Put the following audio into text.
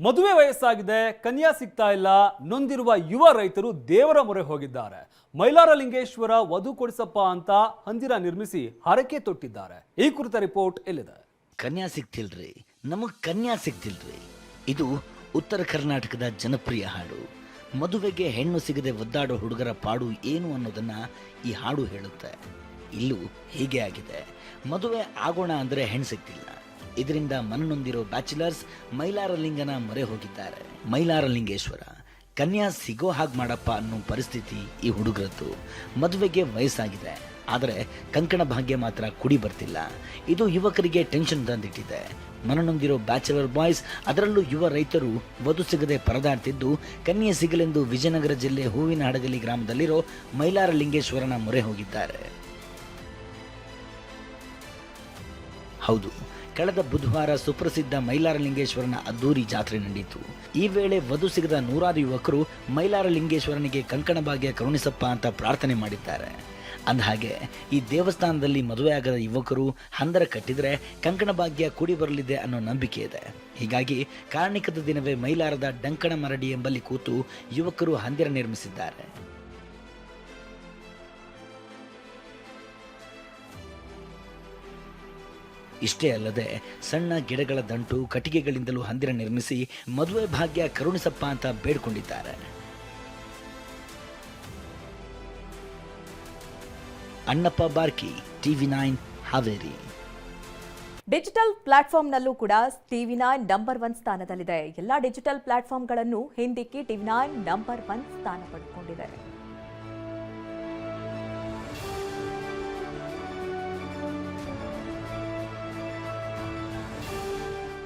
ಮದುವೆ ವಯಸ್ಸಾಗಿದೆ, ಕನ್ಯಾ ಸಿಗ್ತಾ ಇಲ್ಲ, ನೊಂದಿರುವ ಯುವ ರೈತರು ದೇವರ ಮೊರೆ ಹೋಗಿದ್ದಾರೆ. ಮೈಲಾರಲಿಂಗೇಶ್ವರ ವಧು ಕೊಡಿಸಪ್ಪ ಅಂತ ಹಂದಿರ ನಿರ್ಮಿಸಿ ಹರಕೆ ತೊಟ್ಟಿದ್ದಾರೆ. ಈ ಕುರಿತ ರಿಪೋರ್ಟ್ ಎಲ್ಲಿದೆ? ಕನ್ಯಾ ಸಿಗ್ತಿಲ್ರಿ, ನಮಗ್ ಕನ್ಯಾ ಸಿಗ್ತಿಲ್ರಿ. ಇದು ಉತ್ತರ ಕರ್ನಾಟಕದ ಜನಪ್ರಿಯ ಹಾಡು. ಮದುವೆಗೆ ಹೆಣ್ಣು ಸಿಗದೆ ಒದ್ದಾಡೋ ಹುಡುಗರ ಪಾಡು ಏನು ಅನ್ನೋದನ್ನ ಈ ಹಾಡು ಹೇಳುತ್ತೆ. ಇಲ್ಲೂ ಹೀಗೆ ಆಗಿದೆ. ಮದುವೆ ಆಗೋಣ ಅಂದ್ರೆ ಹೆಣ್ಣು ಸಿಗ್ತಿಲ್ಲ. ಇದರಿಂದ ಮನನೊಂದಿರೋ ಬ್ಯಾಚುಲರ್ಸ್ ಮೈಲಾರಲಿಂಗನ ಮೊರೆ ಹೋಗಿದ್ದಾರೆ. ಮೈಲಾರಲಿಂಗೇಶ್ವರ ಕನ್ಯಾ ಸಿಗೋ ಹಾಗೆ ಮಾಡಪ್ಪ ಅನ್ನೋ ಪರಿಸ್ಥಿತಿ ಈ ಹುಡುಗರದ್ದು. ಮದುವೆಗೆ ವಯಸ್ಸಾಗಿದೆ, ಆದರೆ ಕಂಕಣ ಭಾಗ್ಯ ಮಾತ್ರ ಕುಡಿ ಬರ್ತಿಲ್ಲ. ಇದು ಯುವಕರಿಗೆ ಟೆನ್ಷನ್ ತಂದಿಟ್ಟಿದೆ. ಮನನೊಂದಿರೋ ಬ್ಯಾಚುಲರ್ ಬಾಯ್ಸ್, ಅದರಲ್ಲೂ ಯುವ ರೈತರು ವಧು ಸಿಗದೆ ಪರದಾಡ್ತಿದ್ದು, ಕನ್ಯೆ ಸಿಗಲೆಂದು ವಿಜಯನಗರ ಜಿಲ್ಲೆ ಹೂವಿನ ಹಡಗಲಿ ಗ್ರಾಮದಲ್ಲಿರೋ ಮೈಲಾರಲಿಂಗೇಶ್ವರನ ಮೊರೆ ಹೋಗಿದ್ದಾರೆ. ಹೌದು, ಕಳೆದ ಬುಧವಾರ ಸುಪ್ರಸಿದ್ಧ ಮೈಲಾರಲಿಂಗೇಶ್ವರನ ಅದ್ದೂರಿ ಜಾತ್ರೆ ನಡೆಯಿತು. ಈ ವೇಳೆ ವಧು ಸಿಗದ ನೂರಾರು ಯುವಕರು ಮೈಲಾರಲಿಂಗೇಶ್ವರನಿಗೆ ಕಂಕಣ ಭಾಗ್ಯ ಕರುಣಿಸಪ್ಪ ಅಂತ ಪ್ರಾರ್ಥನೆ ಮಾಡಿದ್ದಾರೆ. ಅಂದಹಾಗೆ ಈ ದೇವಸ್ಥಾನದಲ್ಲಿ ಮದುವೆಯಾಗದ ಯುವಕರು ಹಂದರ ಕಟ್ಟಿದ್ರೆ ಕಂಕಣ ಭಾಗ್ಯ ಕೂಡಿ ಬರಲಿದೆ ಅನ್ನೋ ನಂಬಿಕೆ ಇದೆ. ಹೀಗಾಗಿ ಕಾರ್ಣಿಕದ ದಿನವೇ ಮೈಲಾರದ ಡಂಕಣ ಮರಡಿ ಎಂಬಲ್ಲಿ ಕೂತು ಯುವಕರು ಹಂದಿರ ನಿರ್ಮಿಸಿದ್ದಾರೆ. ಇಷ್ಟೇ ಅಲ್ಲದೆ ಸಣ್ಣ ಗಿಡಗಳ ದಂಟು, ಕಟ್ಟಿಗೆಗಳಿಂದಲೂ ಹಂದಿರ ನಿರ್ಮಿಸಿ ಮದುವೆ ಭಾಗ್ಯ ಕರುಣಿಸಪ್ಪ ಅಂತ ಬೇಡ್ಕೊಂಡಿದ್ದಾರೆ. ಅಣ್ಣಪ್ಪ ಬಾರ್ಕಿ, TV9 ಹಾವೇರಿ. ಡಿಜಿಟಲ್ ಪ್ಲಾಟ್ಫಾರ್ಮ್ನಲ್ಲೂ ಕೂಡ TV9 ನಂಬರ್ 1 ಸ್ಥಾನದಲ್ಲಿದೆ. ಎಲ್ಲಾ ಡಿಜಿಟಲ್ ಪ್ಲಾಟ್ಫಾರ್ಮ್ಗಳನ್ನು ಹಿಂದಿಕ್ಕಿ TV9 ನಂಬರ್ 1 ಸ್ಥಾನ ಪಡೆದುಕೊಂಡಿದೆ.